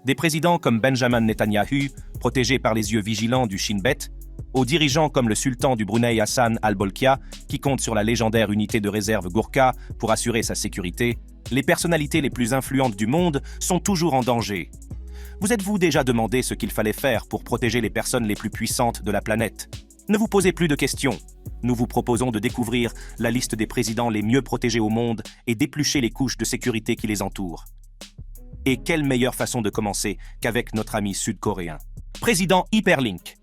Des présidents comme Benjamin Netanyahu, protégé par les yeux vigilants du Shin Bet, aux dirigeants comme le sultan du Brunei Hassan al-Bolkiah, qui compte sur la légendaire unité de réserve Gourka pour assurer sa sécurité, les personnalités les plus influentes du monde sont toujours en danger. Vous êtes-vous déjà demandé ce qu'il fallait faire pour protéger les personnes les plus puissantes de la planète? Ne vous posez plus de questions. Nous vous proposons de découvrir la liste des présidents les mieux protégés au monde et d'éplucher les couches de sécurité qui les entourent. Et quelle meilleure façon de commencer qu'avec notre ami sud-coréen. Président Hyperlink.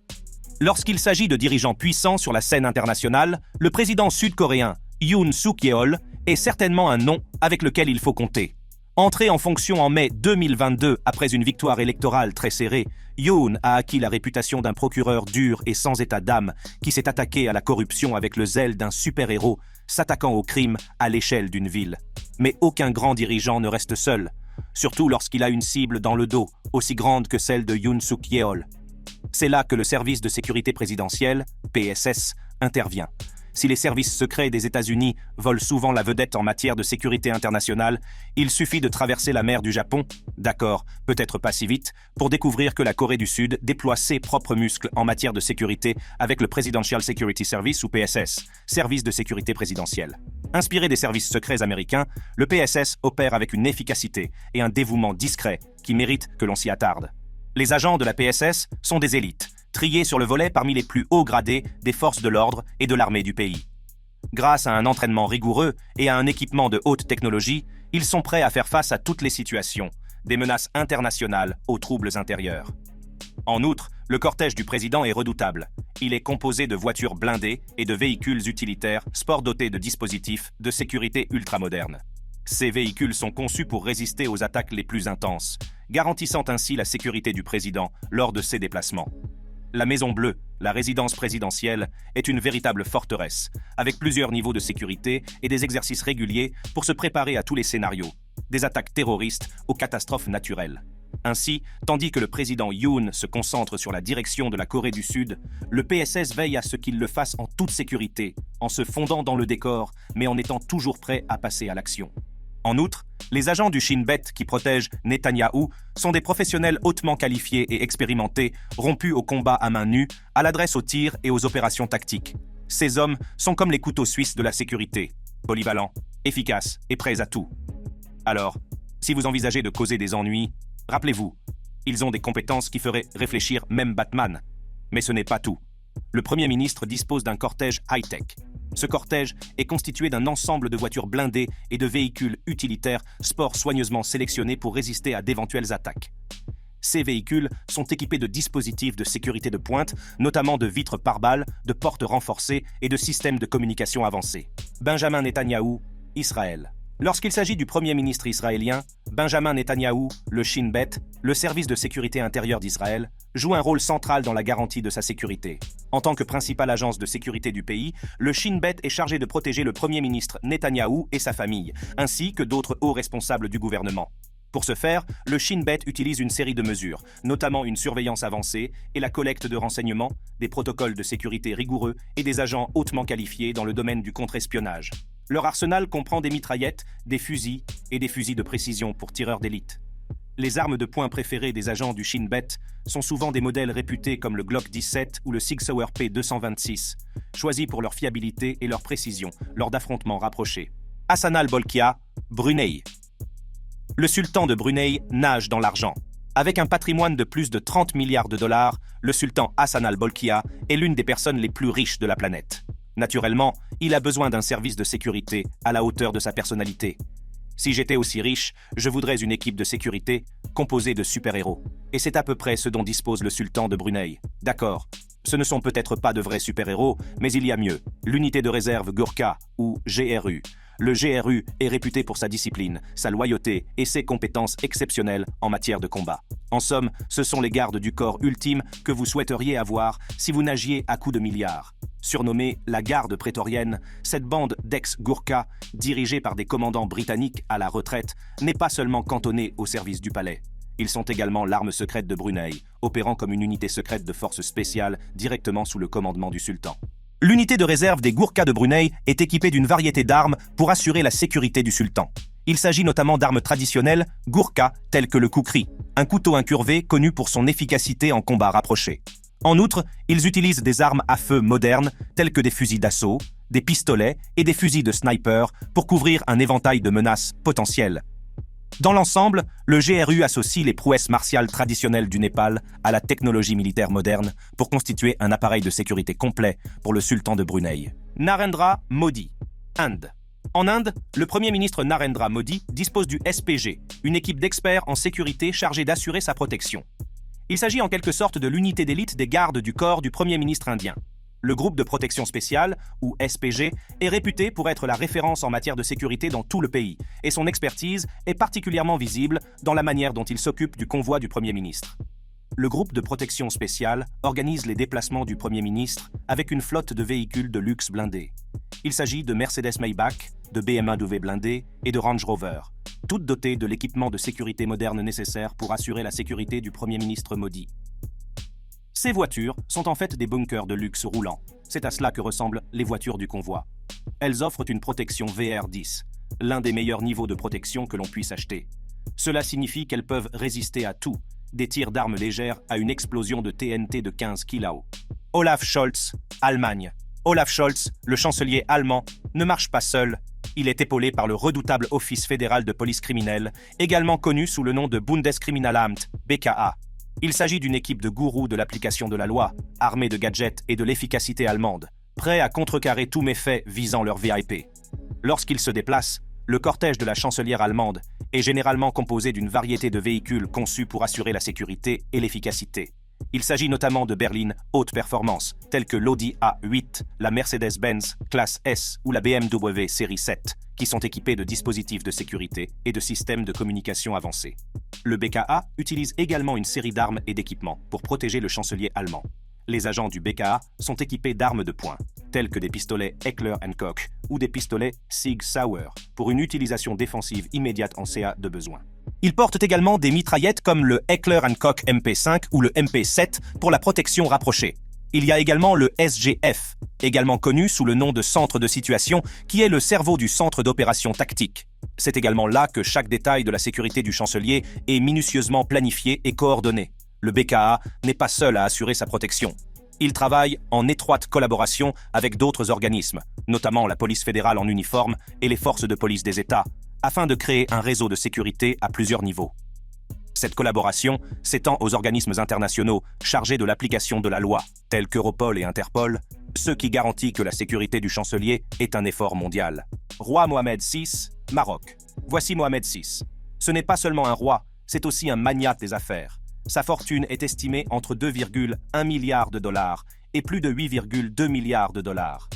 Lorsqu'il s'agit de dirigeants puissants sur la scène internationale, le président sud-coréen Yoon Suk-yeol est certainement un nom avec lequel il faut compter. Entré en fonction en mai 2022 après une victoire électorale très serrée, Yoon a acquis la réputation d'un procureur dur et sans état d'âme qui s'est attaqué à la corruption avec le zèle d'un super-héros s'attaquant au crime à l'échelle d'une ville. Mais aucun grand dirigeant ne reste seul, surtout lorsqu'il a une cible dans le dos, aussi grande que celle de Yoon Suk-yeol. C'est là que le service de sécurité présidentielle, PSS, intervient. Si les services secrets des États-Unis volent souvent la vedette en matière de sécurité internationale, il suffit de traverser la mer du Japon, d'accord, peut-être pas si vite, pour découvrir que la Corée du Sud déploie ses propres muscles en matière de sécurité avec le Presidential Security Service ou PSS, service de sécurité présidentielle. Inspiré des services secrets américains, le PSS opère avec une efficacité et un dévouement discret qui méritent que l'on s'y attarde. Les agents de la PSS sont des élites, triés sur le volet parmi les plus hauts gradés des forces de l'ordre et de l'armée du pays. Grâce à un entraînement rigoureux et à un équipement de haute technologie, ils sont prêts à faire face à toutes les situations, des menaces internationales aux troubles intérieurs. En outre, le cortège du président est redoutable. Il est composé de voitures blindées et de véhicules utilitaires, sport dotés de dispositifs de sécurité ultramodernes. Ces véhicules sont conçus pour résister aux attaques les plus intenses, garantissant ainsi la sécurité du président lors de ses déplacements. La Maison Bleue, la résidence présidentielle, est une véritable forteresse, avec plusieurs niveaux de sécurité et des exercices réguliers pour se préparer à tous les scénarios, des attaques terroristes aux catastrophes naturelles. Ainsi, tandis que le président Yoon se concentre sur la direction de la Corée du Sud, le PSS veille à ce qu'il le fasse en toute sécurité, en se fondant dans le décor, mais en étant toujours prêt à passer à l'action. En outre, les agents du Shin Bet qui protègent Netanyahou sont des professionnels hautement qualifiés et expérimentés, rompus au combat à main nue, à l'adresse aux tirs et aux opérations tactiques. Ces hommes sont comme les couteaux suisses de la sécurité, polyvalents, efficaces et prêts à tout. Alors, si vous envisagez de causer des ennuis, rappelez-vous, ils ont des compétences qui feraient réfléchir même Batman. Mais ce n'est pas tout. Le Premier ministre dispose d'un cortège high-tech. Ce cortège est constitué d'un ensemble de voitures blindées et de véhicules utilitaires sport soigneusement sélectionnés pour résister à d'éventuelles attaques. Ces véhicules sont équipés de dispositifs de sécurité de pointe, notamment de vitres pare-balles, de portes renforcées et de systèmes de communication avancés. Benjamin Netanyahou, Israël. Lorsqu'il s'agit du Premier ministre israélien, Benjamin Netanyahou, le Shin Bet, le service de sécurité intérieure d'Israël, joue un rôle central dans la garantie de sa sécurité. En tant que principale agence de sécurité du pays, le Shin Bet est chargé de protéger le Premier ministre Netanyahou et sa famille, ainsi que d'autres hauts responsables du gouvernement. Pour ce faire, le Shin Bet utilise une série de mesures, notamment une surveillance avancée et la collecte de renseignements, des protocoles de sécurité rigoureux et des agents hautement qualifiés dans le domaine du contre-espionnage. Leur arsenal comprend des mitraillettes, des fusils et des fusils de précision pour tireurs d'élite. Les armes de poing préférées des agents du Shin Bet sont souvent des modèles réputés comme le Glock 17 ou le Sig Sauer P226, choisis pour leur fiabilité et leur précision lors d'affrontements rapprochés. Hassan al-Bolkiah, Brunei. Le sultan de Brunei nage dans l'argent. Avec un patrimoine de plus de 30 milliards de dollars, le sultan Hassan al-Bolkiah est l'une des personnes les plus riches de la planète. Naturellement, il a besoin d'un service de sécurité à la hauteur de sa personnalité. Si j'étais aussi riche, je voudrais une équipe de sécurité composée de super-héros. Et c'est à peu près ce dont dispose le sultan de Brunei. D'accord, ce ne sont peut-être pas de vrais super-héros, mais il y a mieux. L'unité de réserve Gourka, ou GRU. Le GRU est réputé pour sa discipline, sa loyauté et ses compétences exceptionnelles en matière de combat. En somme, ce sont les gardes du corps ultime que vous souhaiteriez avoir si vous nagiez à coups de milliards. Surnommée la garde prétorienne, cette bande d'ex-Gourka, dirigée par des commandants britanniques à la retraite, n'est pas seulement cantonnée au service du palais. Ils sont également l'arme secrète de Brunei, opérant comme une unité secrète de forces spéciales directement sous le commandement du sultan. L'unité de réserve des Gourkas de Brunei est équipée d'une variété d'armes pour assurer la sécurité du sultan. Il s'agit notamment d'armes traditionnelles, Gurkha, telles que le kukri, un couteau incurvé connu pour son efficacité en combat rapproché. En outre, ils utilisent des armes à feu modernes, telles que des fusils d'assaut, des pistolets et des fusils de sniper pour couvrir un éventail de menaces potentielles. Dans l'ensemble, le GRU associe les prouesses martiales traditionnelles du Népal à la technologie militaire moderne pour constituer un appareil de sécurité complet pour le sultan de Brunei. Narendra Modi, Inde. En Inde, le Premier ministre Narendra Modi dispose du SPG, une équipe d'experts en sécurité chargée d'assurer sa protection. Il s'agit en quelque sorte de l'unité d'élite des gardes du corps du Premier ministre indien. Le groupe de protection spéciale, ou SPG, est réputé pour être la référence en matière de sécurité dans tout le pays, et son expertise est particulièrement visible dans la manière dont il s'occupe du convoi du Premier ministre. Le groupe de protection spéciale organise les déplacements du Premier ministre avec une flotte de véhicules de luxe blindés. Il s'agit de Mercedes Maybach, de BMW blindés et de Range Rover, toutes dotées de l'équipement de sécurité moderne nécessaire pour assurer la sécurité du Premier ministre Modi. Ces voitures sont en fait des bunkers de luxe roulants. C'est à cela que ressemblent les voitures du convoi. Elles offrent une protection VR10, l'un des meilleurs niveaux de protection que l'on puisse acheter. Cela signifie qu'elles peuvent résister à tout, des tirs d'armes légères à une explosion de TNT de 15 kilo. Olaf Scholz, Allemagne. Olaf Scholz, le chancelier allemand, ne marche pas seul. Il est épaulé par le redoutable Office fédéral de police criminelle, également connu sous le nom de Bundeskriminalamt, BKA. Il s'agit d'une équipe de gourous de l'application de la loi, armés de gadgets et de l'efficacité allemande, prêts à contrecarrer tous méfaits visant leur VIP. Lorsqu'ils se déplacent, le cortège de la chancelière allemande est généralement composé d'une variété de véhicules conçus pour assurer la sécurité et l'efficacité. Il s'agit notamment de berlines haute performance, telles que l'Audi A8, la Mercedes-Benz classe S ou la BMW série 7, qui sont équipées de dispositifs de sécurité et de systèmes de communication avancés. Le BKA utilise également une série d'armes et d'équipements pour protéger le chancelier allemand. Les agents du BKA sont équipés d'armes de poing, telles que des pistolets Heckler & Koch ou des pistolets Sig Sauer, pour une utilisation défensive immédiate en CA de besoin. Ils portent également des mitraillettes comme le Heckler & Koch MP5 ou le MP7 pour la protection rapprochée. Il y a également le SGF, également connu sous le nom de centre de situation, qui est le cerveau du centre d'opération tactique. C'est également là que chaque détail de la sécurité du chancelier est minutieusement planifié et coordonné. Le BKA n'est pas seul à assurer sa protection. Il travaille en étroite collaboration avec d'autres organismes, notamment la police fédérale en uniforme et les forces de police des États, afin de créer un réseau de sécurité à plusieurs niveaux. Cette collaboration s'étend aux organismes internationaux chargés de l'application de la loi, tels qu'Europol et Interpol, ce qui garantit que la sécurité du chancelier est un effort mondial. Roi Mohamed VI, Maroc. Voici Mohamed VI. Ce n'est pas seulement un roi, c'est aussi un magnate des affaires. Sa fortune est estimée entre 2,1 milliards de dollars et plus de 8,2 milliards de dollars.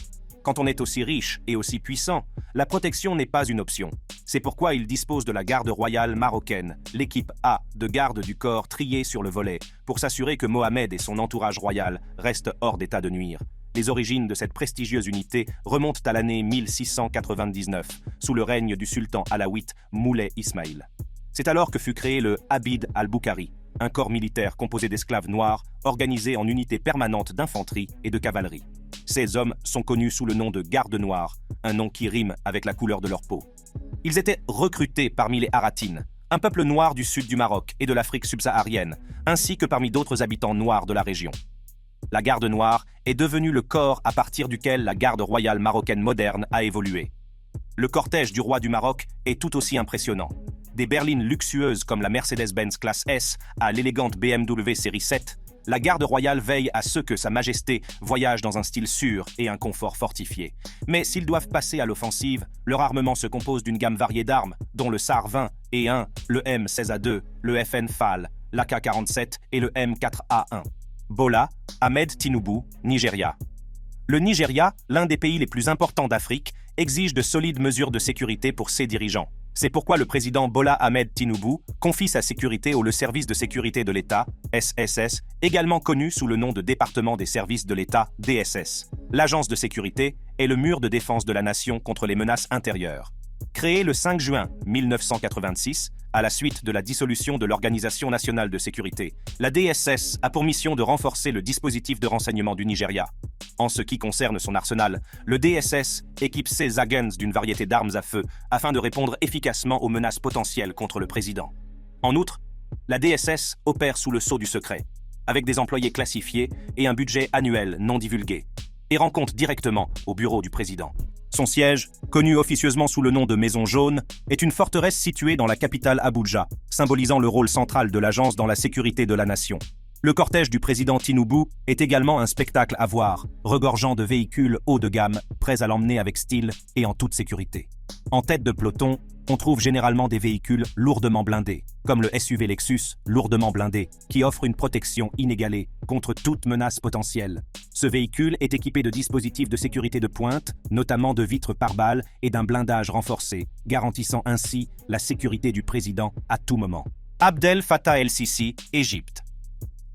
Quand on est aussi riche et aussi puissant, la protection n'est pas une option. C'est pourquoi il dispose de la garde royale marocaine, l'équipe A de garde du corps triée sur le volet, pour s'assurer que Mohamed et son entourage royal restent hors d'état de nuire. Les origines de cette prestigieuse unité remontent à l'année 1699, sous le règne du sultan alaouite Moulay Ismail. C'est alors que fut créé le Abid al-Bukhari, un corps militaire composé d'esclaves noirs organisé en unités permanentes d'infanterie et de cavalerie. Ces hommes sont connus sous le nom de gardes noirs, un nom qui rime avec la couleur de leur peau. Ils étaient recrutés parmi les Haratines, un peuple noir du sud du Maroc et de l'Afrique subsaharienne, ainsi que parmi d'autres habitants noirs de la région. La garde noire est devenue le corps à partir duquel la garde royale marocaine moderne a évolué. Le cortège du roi du Maroc est tout aussi impressionnant. Des berlines luxueuses comme la Mercedes-Benz classe S à l'élégante BMW série 7, la garde royale veille à ce que Sa Majesté voyage dans un style sûr et un confort fortifié. Mais s'ils doivent passer à l'offensive, leur armement se compose d'une gamme variée d'armes, dont le SAR 20 et 1, le M16A2, le FN FAL, l'AK-47 et le M4A1. Bola Ahmed Tinubu, Nigeria. Le Nigeria, l'un des pays les plus importants d'Afrique, exige de solides mesures de sécurité pour ses dirigeants. C'est pourquoi le président Bola Ahmed Tinubu confie sa sécurité au Service de sécurité de l'État, SSS, également connu sous le nom de Département des services de l'État, DSS. L'agence de sécurité est le mur de défense de la nation contre les menaces intérieures. Créée le 5 juin 1986, À la suite de la dissolution de l'Organisation nationale de sécurité, la DSS a pour mission de renforcer le dispositif de renseignement du Nigeria. En ce qui concerne son arsenal, le DSS équipe ses agents d'une variété d'armes à feu afin de répondre efficacement aux menaces potentielles contre le président. En outre, la DSS opère sous le sceau du secret, avec des employés classifiés et un budget annuel non divulgué, et rend compte directement au bureau du président. Son siège, connu officieusement sous le nom de Maison Jaune, est une forteresse située dans la capitale Abuja, symbolisant le rôle central de l'agence dans la sécurité de la nation. Le cortège du président Tinubu est également un spectacle à voir, regorgeant de véhicules haut de gamme, prêts à l'emmener avec style et en toute sécurité. En tête de peloton, on trouve généralement des véhicules lourdement blindés, comme le SUV Lexus lourdement blindé, qui offre une protection inégalée contre toute menace potentielle. Ce véhicule est équipé de dispositifs de sécurité de pointe, notamment de vitres pare-balles et d'un blindage renforcé, garantissant ainsi la sécurité du président à tout moment. Abdel Fattah el-Sisi, Égypte.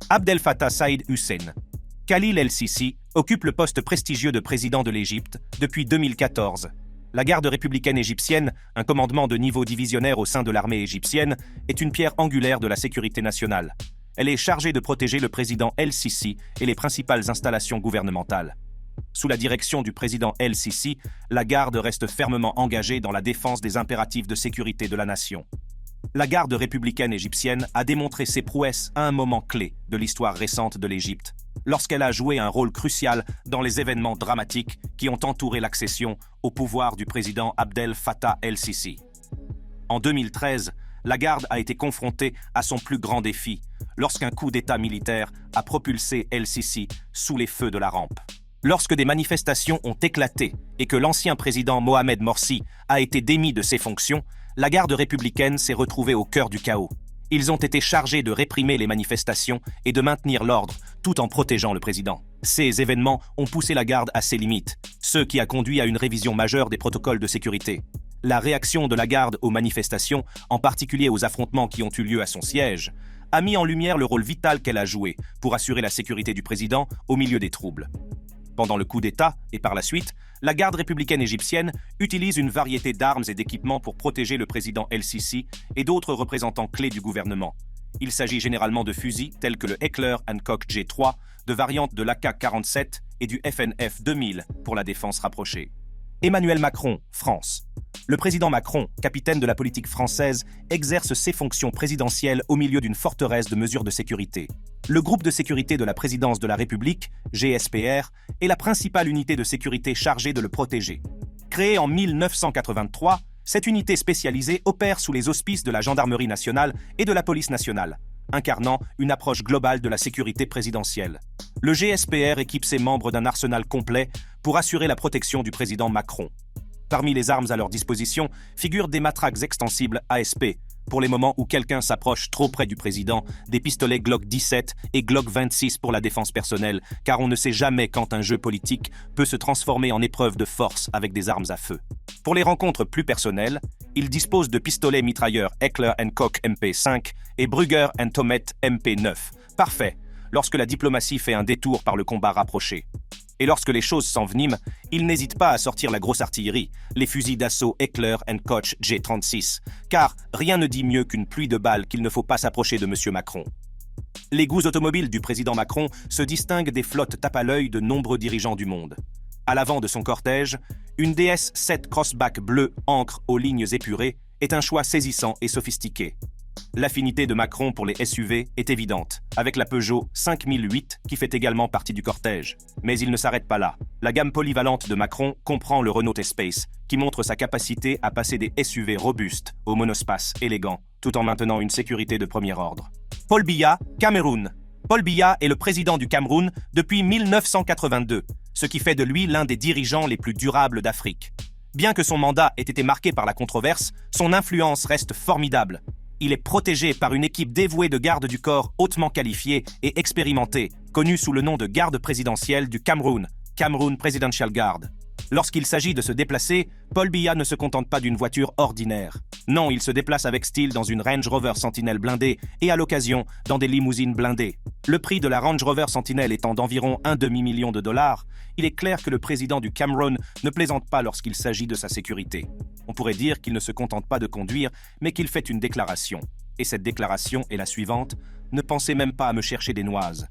Abdel Fattah Saïd Hussein. Khalil el-Sisi occupe le poste prestigieux de président de l'Égypte depuis 2014. La garde républicaine égyptienne, un commandement de niveau divisionnaire au sein de l'armée égyptienne, est une pierre angulaire de la sécurité nationale. Elle est chargée de protéger le président el-Sisi et les principales installations gouvernementales. Sous la direction du président el-Sisi, la garde reste fermement engagée dans la défense des impératifs de sécurité de la nation. La garde républicaine égyptienne a démontré ses prouesses à un moment clé de l'histoire récente de l'Égypte, lorsqu'elle a joué un rôle crucial dans les événements dramatiques qui ont entouré l'accession au pouvoir du président Abdel Fattah el-Sisi. En 2013, la garde a été confrontée à son plus grand défi, lorsqu'un coup d'État militaire a propulsé el-Sisi sous les feux de la rampe. Lorsque des manifestations ont éclaté et que l'ancien président Mohamed Morsi a été démis de ses fonctions, la garde républicaine s'est retrouvée au cœur du chaos. Ils ont été chargés de réprimer les manifestations et de maintenir l'ordre, tout en protégeant le président. Ces événements ont poussé la garde à ses limites, ce qui a conduit à une révision majeure des protocoles de sécurité. La réaction de la garde aux manifestations, en particulier aux affrontements qui ont eu lieu à son siège, a mis en lumière le rôle vital qu'elle a joué pour assurer la sécurité du président au milieu des troubles. Pendant le coup d'État et par la suite, la garde républicaine égyptienne utilise une variété d'armes et d'équipements pour protéger le président el-Sisi et d'autres représentants clés du gouvernement. Il s'agit généralement de fusils tels que le Heckler & Koch G3, de variantes de l'AK-47 et du FNF 2000 pour la défense rapprochée. Emmanuel Macron, France. Le président Macron, capitaine de la politique française, exerce ses fonctions présidentielles au milieu d'une forteresse de mesures de sécurité. Le groupe de sécurité de la présidence de la République, GSPR, est la principale unité de sécurité chargée de le protéger. Créée en 1983, cette unité spécialisée opère sous les auspices de la Gendarmerie nationale et de la Police nationale, incarnant une approche globale de la sécurité présidentielle. Le GSPR équipe ses membres d'un arsenal complet pour assurer la protection du président Macron. Parmi les armes à leur disposition figurent des matraques extensibles ASP, pour les moments où quelqu'un s'approche trop près du président, des pistolets Glock 17 et Glock 26 pour la défense personnelle, car on ne sait jamais quand un jeu politique peut se transformer en épreuve de force avec des armes à feu. Pour les rencontres plus personnelles, il dispose de pistolets mitrailleurs Heckler & Koch MP5 et Brugger & Thomet MP9. Parfait, lorsque la diplomatie fait un détour par le combat rapproché. Et lorsque les choses s'enveniment, il n'hésite pas à sortir la grosse artillerie, les fusils d'assaut Heckler & Koch G36, car rien ne dit mieux qu'une pluie de balles qu'il ne faut pas s'approcher de M. Macron. Les goûts automobiles du président Macron se distinguent des flottes tape à l'œil de nombreux dirigeants du monde. À l'avant de son cortège, une DS7 Crossback bleu encre aux lignes épurées est un choix saisissant et sophistiqué. L'affinité de Macron pour les SUV est évidente, avec la Peugeot 5008 qui fait également partie du cortège. Mais il ne s'arrête pas là. La gamme polyvalente de Macron comprend le Renault T-Space, qui montre sa capacité à passer des SUV robustes au monospace élégant, tout en maintenant une sécurité de premier ordre. Paul Biya, Cameroun. Paul Biya est le président du Cameroun depuis 1982, ce qui fait de lui l'un des dirigeants les plus durables d'Afrique. Bien que son mandat ait été marqué par la controverse, son influence reste formidable. Il est protégé par une équipe dévouée de gardes du corps hautement qualifiés et expérimentés, connue sous le nom de garde présidentielle du Cameroun, Cameroun Presidential Guard. Lorsqu'il s'agit de se déplacer, Paul Biya ne se contente pas d'une voiture ordinaire. Non, il se déplace avec style dans une Range Rover Sentinel blindée et à l'occasion dans des limousines blindées. Le prix de la Range Rover Sentinel étant d'environ un demi-million de dollars, il est clair que le président du Cameroun ne plaisante pas lorsqu'il s'agit de sa sécurité. On pourrait dire qu'il ne se contente pas de conduire, mais qu'il fait une déclaration. Et cette déclaration est la suivante: ne pensez même pas à me chercher des noises.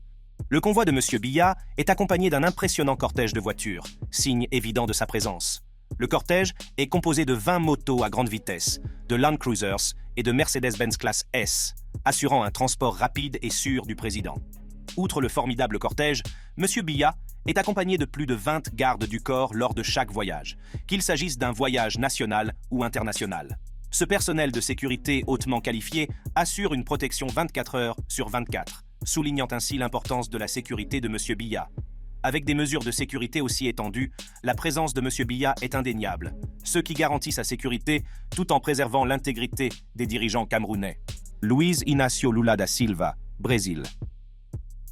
Le convoi de M. Biya est accompagné d'un impressionnant cortège de voitures, signe évident de sa présence. Le cortège est composé de 20 motos à grande vitesse, de Land Cruisers et de Mercedes-Benz classe S, assurant un transport rapide et sûr du président. Outre le formidable cortège, M. Biya est accompagné de plus de 20 gardes du corps lors de chaque voyage, qu'il s'agisse d'un voyage national ou international. Ce personnel de sécurité hautement qualifié assure une protection 24 heures sur 24, soulignant ainsi l'importance de la sécurité de M. Biya. Avec des mesures de sécurité aussi étendues, la présence de M. Biya est indéniable, ce qui garantit sa sécurité tout en préservant l'intégrité des dirigeants camerounais. Luiz Inácio Lula da Silva, Brésil.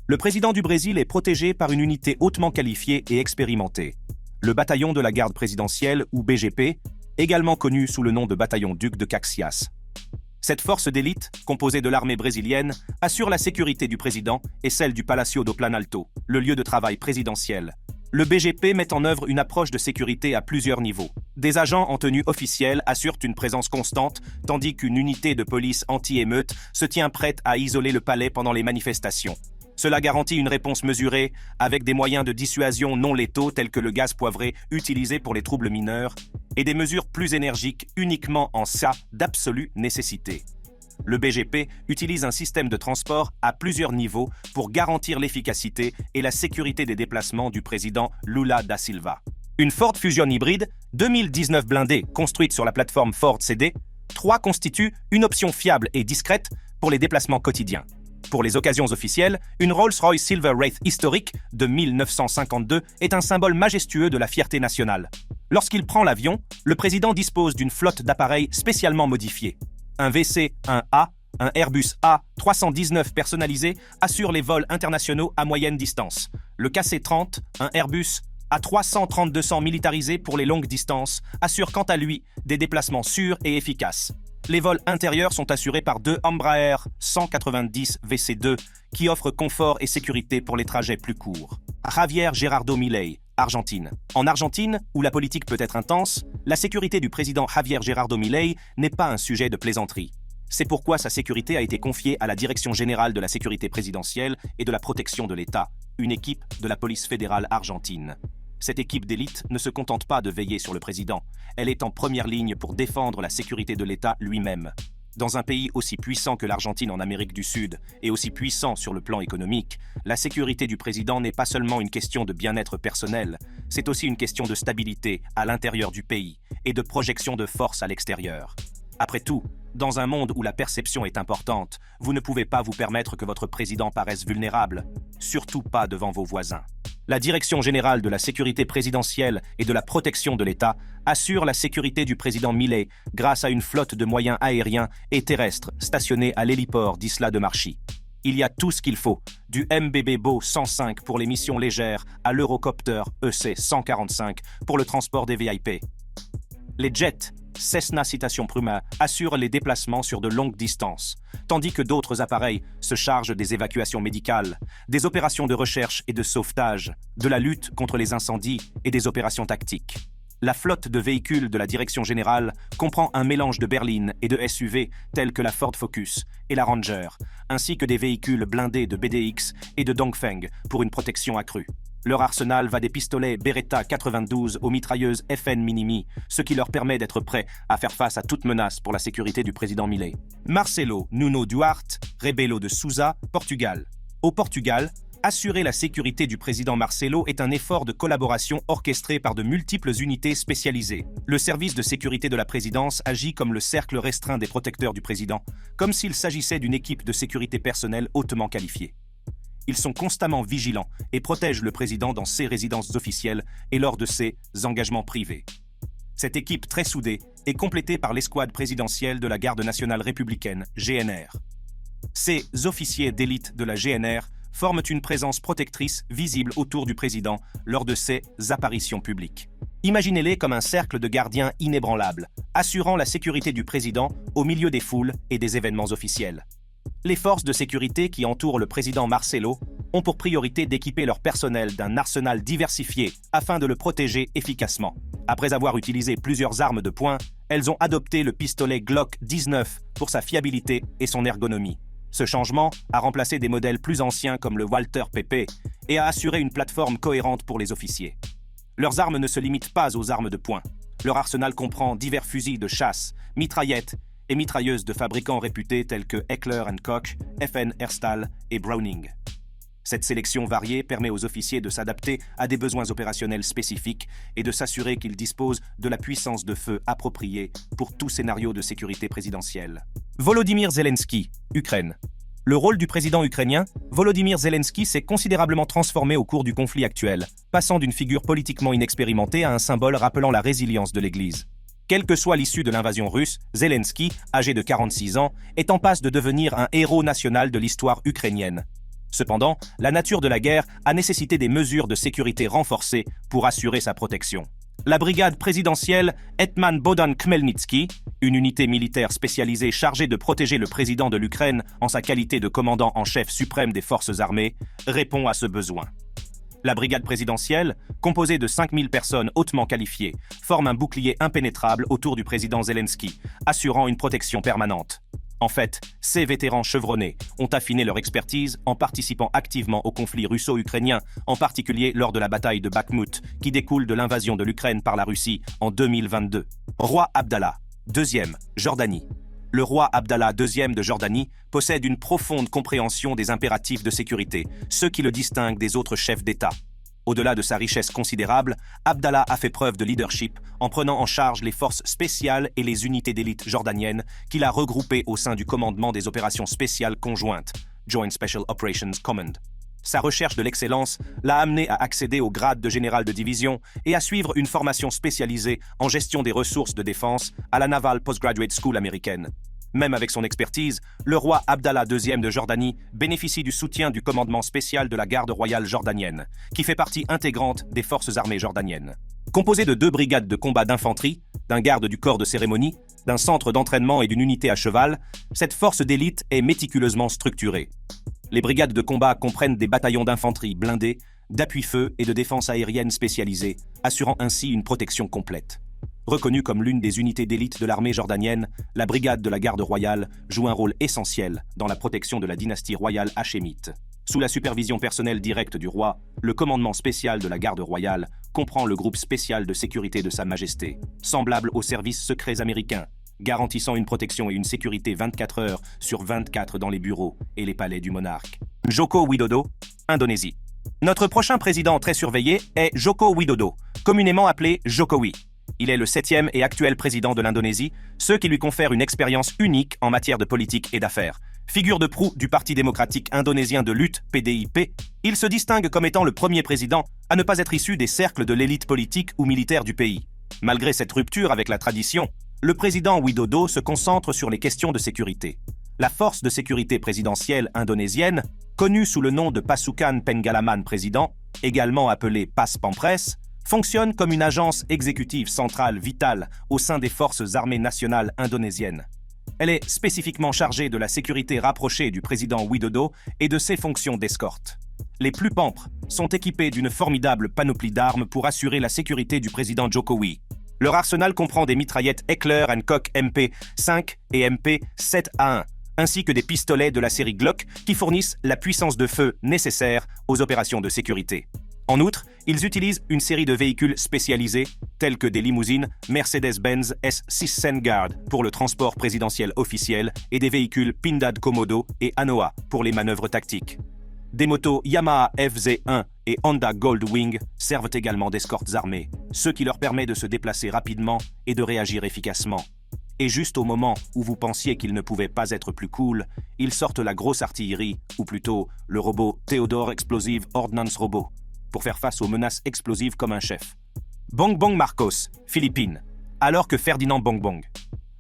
Le président du Brésil est protégé par une unité hautement qualifiée et expérimentée, le bataillon de la garde présidentielle ou BGP, également connu sous le nom de bataillon Duc de Caxias. Cette force d'élite, composée de l'armée brésilienne, assure la sécurité du président et celle du Palácio do Planalto, le lieu de travail présidentiel. Le BGP met en œuvre une approche de sécurité à plusieurs niveaux. Des agents en tenue officielle assurent une présence constante, tandis qu'une unité de police anti-émeute se tient prête à isoler le palais pendant les manifestations. Cela garantit une réponse mesurée, avec des moyens de dissuasion non létaux tels que le gaz poivré utilisé pour les troubles mineurs, et des mesures plus énergiques uniquement en cas d'absolue nécessité. Le BGP utilise un système de transport à plusieurs niveaux pour garantir l'efficacité et la sécurité des déplacements du président Lula da Silva. Une Ford Fusion hybride 2019 blindée construite sur la plateforme Ford CD 3 constitue une option fiable et discrète pour les déplacements quotidiens. Pour les occasions officielles, une Rolls-Royce Silver Wraith historique de 1952 est un symbole majestueux de la fierté nationale. Lorsqu'il prend l'avion, le président dispose d'une flotte d'appareils spécialement modifiés. Un VC-1A, un Airbus A319 personnalisé assure les vols internationaux à moyenne distance. Le KC-30, un Airbus A330-200 militarisé pour les longues distances, assure quant à lui des déplacements sûrs et efficaces. Les vols intérieurs sont assurés par 2 Embraer 190 VC2 qui offrent confort et sécurité pour les trajets plus courts. Javier Gerardo Milei, Argentine. En Argentine, où la politique peut être intense, la sécurité du président Javier Gerardo Milei n'est pas un sujet de plaisanterie. C'est pourquoi sa sécurité a été confiée à la Direction générale de la sécurité présidentielle et de la protection de l'État, une équipe de la police fédérale argentine. Cette équipe d'élite ne se contente pas de veiller sur le président, elle est en première ligne pour défendre la sécurité de l'État lui-même. Dans un pays aussi puissant que l'Argentine en Amérique du Sud et aussi puissant sur le plan économique, la sécurité du président n'est pas seulement une question de bien-être personnel, c'est aussi une question de stabilité à l'intérieur du pays et de projection de force à l'extérieur. Après tout, dans un monde où la perception est importante, vous ne pouvez pas vous permettre que votre président paraisse vulnérable, surtout pas devant vos voisins. La Direction générale de la sécurité présidentielle et de la protection de l'État assure la sécurité du président Milei grâce à une flotte de moyens aériens et terrestres stationnés à l'héliport d'Isla de Marchi. Il y a tout ce qu'il faut, du MBB Beau 105 pour les missions légères à l'Eurocopter EC 145 pour le transport des VIP. Les jets Cessna Citation Puma assurent les déplacements sur de longues distances, tandis que d'autres appareils se chargent des évacuations médicales, des opérations de recherche et de sauvetage, de la lutte contre les incendies et des opérations tactiques. La flotte de véhicules de la Direction générale comprend un mélange de berlines et de SUV tels que la Ford Focus et la Ranger, ainsi que des véhicules blindés de BDX et de Dongfeng pour une protection accrue. Leur arsenal va des pistolets Beretta 92 aux mitrailleuses FN Minimi, ce qui leur permet d'être prêts à faire face à toute menace pour la sécurité du président Milei. Marcelo Nuno Duarte, Rebelo de Sousa, Portugal. Au Portugal, assurer la sécurité du président Marcelo est un effort de collaboration orchestré par de multiples unités spécialisées. Le service de sécurité de la présidence agit comme le cercle restreint des protecteurs du président, comme s'il s'agissait d'une équipe de sécurité personnelle hautement qualifiée. Ils sont constamment vigilants et protègent le président dans ses résidences officielles et lors de ses engagements privés. Cette équipe très soudée est complétée par l'escouade présidentielle de la Garde nationale républicaine, GNR. Ces officiers d'élite de la GNR forment une présence protectrice visible autour du président lors de ses apparitions publiques. Imaginez-les comme un cercle de gardiens inébranlables, assurant la sécurité du président au milieu des foules et des événements officiels. Les forces de sécurité qui entourent le président Marcelo ont pour priorité d'équiper leur personnel d'un arsenal diversifié afin de le protéger efficacement. Après avoir utilisé plusieurs armes de poing, elles ont adopté le pistolet Glock 19 pour sa fiabilité et son ergonomie. Ce changement a remplacé des modèles plus anciens comme le Walter PP et a assuré une plateforme cohérente pour les officiers. Leurs armes ne se limitent pas aux armes de poing. Leur arsenal comprend divers fusils de chasse, mitraillettes et mitrailleuses de fabricants réputés tels que Heckler & Koch, FN Herstal et Browning. Cette sélection variée permet aux officiers de s'adapter à des besoins opérationnels spécifiques et de s'assurer qu'ils disposent de la puissance de feu appropriée pour tout scénario de sécurité présidentielle. Volodymyr Zelensky, Ukraine. Le rôle du président ukrainien, Volodymyr Zelensky, s'est considérablement transformé au cours du conflit actuel, passant d'une figure politiquement inexpérimentée à un symbole rappelant la résilience de l'Église. Quelle que soit l'issue de l'invasion russe, Zelensky, âgé de 46 ans, est en passe de devenir un héros national de l'histoire ukrainienne. Cependant, la nature de la guerre a nécessité des mesures de sécurité renforcées pour assurer sa protection. La brigade présidentielle Hetman Bohdan Khmelnytsky, une unité militaire spécialisée chargée de protéger le président de l'Ukraine en sa qualité de commandant en chef suprême des forces armées, répond à ce besoin. La brigade présidentielle, composée de 5000 personnes hautement qualifiées, forme un bouclier impénétrable autour du président Zelensky, assurant une protection permanente. En fait, ces vétérans chevronnés ont affiné leur expertise en participant activement au conflit russo-ukrainien, en particulier lors de la bataille de Bakhmout, qui découle de l'invasion de l'Ukraine par la Russie en 2022. Roi Abdallah, II, Jordanie. Le roi Abdallah II de Jordanie possède une profonde compréhension des impératifs de sécurité, ce qui le distingue des autres chefs d'État. Au-delà de sa richesse considérable, Abdallah a fait preuve de leadership en prenant en charge les forces spéciales et les unités d'élite jordaniennes qu'il a regroupées au sein du commandement des opérations spéciales conjointes, Joint Special Operations Command. Sa recherche de l'excellence l'a amené à accéder au grade de général de division et à suivre une formation spécialisée en gestion des ressources de défense à la Naval Postgraduate School américaine. Même avec son expertise, le roi Abdallah II de Jordanie bénéficie du soutien du commandement spécial de la garde royale jordanienne, qui fait partie intégrante des forces armées jordaniennes. Composée de 2 brigades de combat d'infanterie, d'un garde du corps de cérémonie, d'un centre d'entraînement et d'une unité à cheval, cette force d'élite est méticuleusement structurée. Les brigades de combat comprennent des bataillons d'infanterie blindés, d'appui-feu et de défense aérienne spécialisés, assurant ainsi une protection complète. Reconnue comme l'une des unités d'élite de l'armée jordanienne, la brigade de la garde royale joue un rôle essentiel dans la protection de la dynastie royale hachémite. Sous la supervision personnelle directe du roi, le commandement spécial de la garde royale comprend le groupe spécial de sécurité de Sa Majesté, semblable aux services secrets américains, garantissant une protection et une sécurité 24 heures sur 24 dans les bureaux et les palais du monarque. Joko Widodo, Indonésie. Notre prochain président très surveillé est Joko Widodo, communément appelé Jokowi. Il est le 7e et actuel président de l'Indonésie, ce qui lui confère une expérience unique en matière de politique et d'affaires. Figure de proue du Parti démocratique indonésien de lutte, PDIP, il se distingue comme étant le premier président à ne pas être issu des cercles de l'élite politique ou militaire du pays. Malgré cette rupture avec la tradition, le président Widodo se concentre sur les questions de sécurité. La force de sécurité présidentielle indonésienne, connue sous le nom de Pasukan Penggalaman Président, également appelée PAS Pampres, fonctionne comme une agence exécutive centrale vitale au sein des forces armées nationales indonésiennes. Elle est spécifiquement chargée de la sécurité rapprochée du président Widodo et de ses fonctions d'escorte. Les plus pampres sont équipés d'une formidable panoplie d'armes pour assurer la sécurité du président Jokowi. Leur arsenal comprend des mitraillettes Heckler & Koch MP5 et MP7A1, ainsi que des pistolets de la série Glock qui fournissent la puissance de feu nécessaire aux opérations de sécurité. En outre, ils utilisent une série de véhicules spécialisés, tels que des limousines Mercedes-Benz S600 Guard pour le transport présidentiel officiel et des véhicules Pindad Komodo et Anoa pour les manœuvres tactiques. Des motos Yamaha FZ1 et Honda Goldwing servent également d'escortes armées, ce qui leur permet de se déplacer rapidement et de réagir efficacement. Et juste au moment où vous pensiez qu'ils ne pouvaient pas être plus cool, ils sortent la grosse artillerie, ou plutôt le robot Theodore Explosive Ordnance Robot, pour faire face aux menaces explosives comme un chef. Bongbong Marcos, Philippines, alors que Ferdinand Bongbong.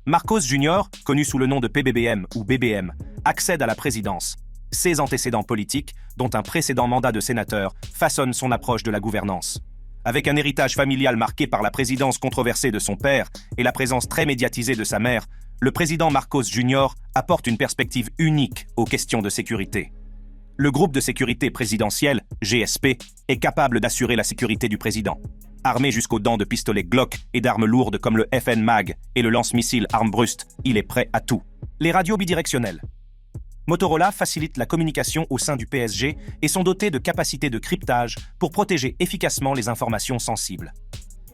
Marcos Jr., connu sous le nom de PBBM ou BBM, accède à la présidence. Ses antécédents politiques, dont un précédent mandat de sénateur, façonnent son approche de la gouvernance. Avec un héritage familial marqué par la présidence controversée de son père et la présence très médiatisée de sa mère, le président Marcos Jr. apporte une perspective unique aux questions de sécurité. Le groupe de sécurité présidentielle, GSP, est capable d'assurer la sécurité du président. Armé jusqu'aux dents de pistolets Glock et d'armes lourdes comme le FN Mag et le lance-missile Armbrust, il est prêt à tout. Les radios bidirectionnelles. Motorola facilite la communication au sein du PSG et sont dotés de capacités de cryptage pour protéger efficacement les informations sensibles.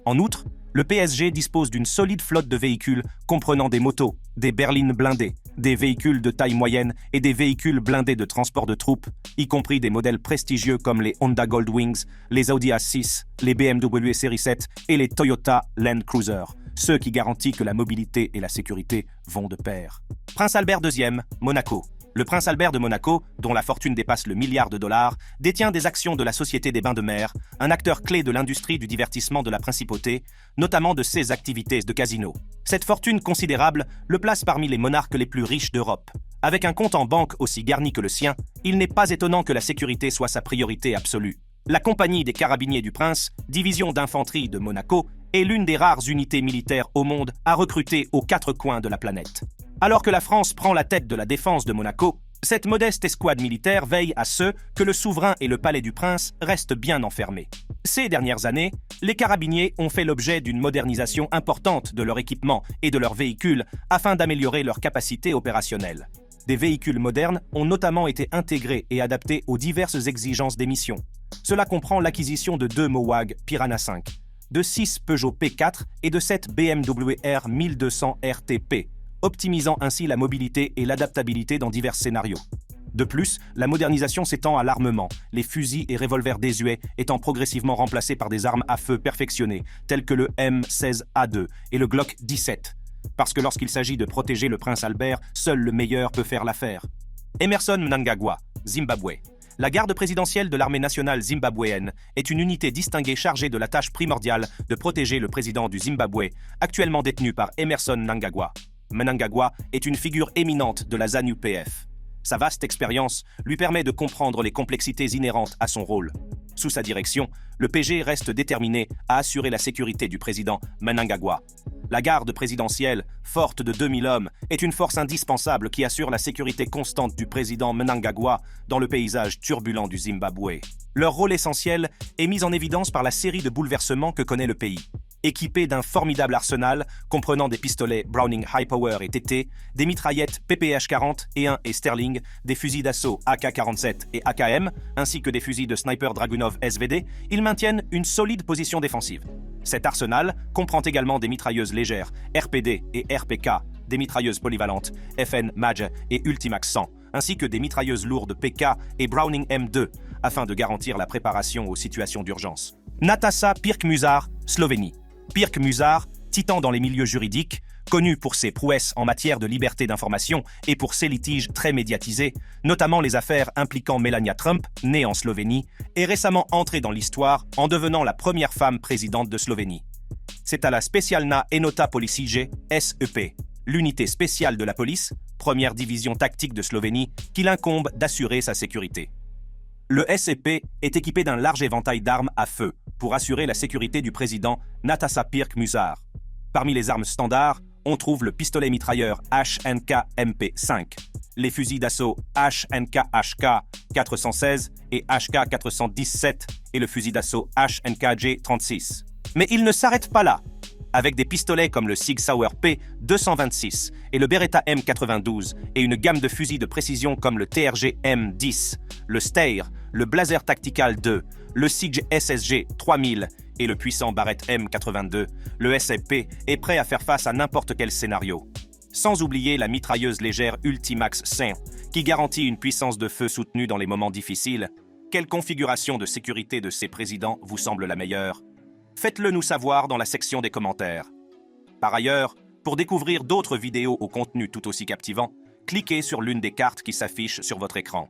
En outre, le PSG dispose d'une solide flotte de véhicules comprenant des motos, des berlines blindées, des véhicules de taille moyenne et des véhicules blindés de transport de troupes, y compris des modèles prestigieux comme les Honda Goldwings, les Audi A6, les BMW Série 7 et les Toyota Land Cruiser, ce qui garantit que la mobilité et la sécurité vont de pair. Prince Albert II, Monaco. Le prince Albert de Monaco, dont la fortune dépasse le milliard de dollars, détient des actions de la Société des Bains de Mer, un acteur clé de l'industrie du divertissement de la principauté, notamment de ses activités de casino. Cette fortune considérable le place parmi les monarques les plus riches d'Europe. Avec un compte en banque aussi garni que le sien, il n'est pas étonnant que la sécurité soit sa priorité absolue. La Compagnie des Carabiniers du Prince, division d'infanterie de Monaco, est l'une des rares unités militaires au monde à recruter aux quatre coins de la planète. Alors que la France prend la tête de la défense de Monaco, cette modeste escouade militaire veille à ce que le souverain et le palais du prince restent bien enfermés. Ces dernières années, les carabiniers ont fait l'objet d'une modernisation importante de leur équipement et de leurs véhicules afin d'améliorer leur capacité opérationnelle. Des véhicules modernes ont notamment été intégrés et adaptés aux diverses exigences des missions. Cela comprend l'acquisition de 2 Mowag Piranha 5, de 6 Peugeot P4 et de 7 BMW R 1200 RTP, optimisant ainsi la mobilité et l'adaptabilité dans divers scénarios. De plus, la modernisation s'étend à l'armement, les fusils et revolvers désuets étant progressivement remplacés par des armes à feu perfectionnées, telles que le M16A2 et le Glock 17. Parce que lorsqu'il s'agit de protéger le prince Albert, seul le meilleur peut faire l'affaire. Emmerson Mnangagwa, Zimbabwe. La garde présidentielle de l'armée nationale zimbabwéenne est une unité distinguée chargée de la tâche primordiale de protéger le président du Zimbabwe, actuellement détenu par Emmerson Mnangagwa. Mnangagwa est une figure éminente de la ZANU-PF. Sa vaste expérience lui permet de comprendre les complexités inhérentes à son rôle. Sous sa direction, le PG reste déterminé à assurer la sécurité du président Mnangagwa. La garde présidentielle, forte de 2000 hommes, est une force indispensable qui assure la sécurité constante du président Mnangagwa dans le paysage turbulent du Zimbabwe. Leur rôle essentiel est mis en évidence par la série de bouleversements que connaît le pays. Équipés d'un formidable arsenal comprenant des pistolets Browning High Power et TT, des mitraillettes PPH-40 E1 et Sterling, des fusils d'assaut AK-47 et AKM, ainsi que des fusils de sniper Dragunov SVD, ils maintiennent une solide position défensive. Cet arsenal comprend également des mitrailleuses légères RPD et RPK, des mitrailleuses polyvalentes FN Maj et Ultimax 100, ainsi que des mitrailleuses lourdes PK et Browning M2, afin de garantir la préparation aux situations d'urgence. Nataša Pirc-Musar, Slovénie. Pirc-Musar, titan dans les milieux juridiques, connu pour ses prouesses en matière de liberté d'information et pour ses litiges très médiatisés, notamment les affaires impliquant Melania Trump, née en Slovénie, est récemment entrée dans l'histoire en devenant la première femme présidente de Slovénie. C'est à la Specialna Enota Policije, SEP, l'unité spéciale de la police, première division tactique de Slovénie, qu'il incombe d'assurer sa sécurité. Le SEP est équipé d'un large éventail d'armes à feu pour assurer la sécurité du président Nataša Pirc-Musar. Parmi les armes standards, on trouve le pistolet mitrailleur HNK MP5, les fusils d'assaut HNK HK 416 et HK 417 et le fusil d'assaut HNK J36. Mais il ne s'arrête pas là. Avec des pistolets comme le Sig Sauer P226 et le Beretta M92 et une gamme de fusils de précision comme le TRG M10, le Steyr, le Blazer Tactical 2, le Sig SSG 3000 et le puissant Barrett M82, le SFP est prêt à faire face à n'importe quel scénario. Sans oublier la mitrailleuse légère Ultimax 100, qui garantit une puissance de feu soutenue dans les moments difficiles. Quelle configuration de sécurité de ces présidents vous semble la meilleure ? Faites-le nous savoir dans la section des commentaires. Par ailleurs, pour découvrir d'autres vidéos au contenu tout aussi captivant, cliquez sur l'une des cartes qui s'affiche sur votre écran.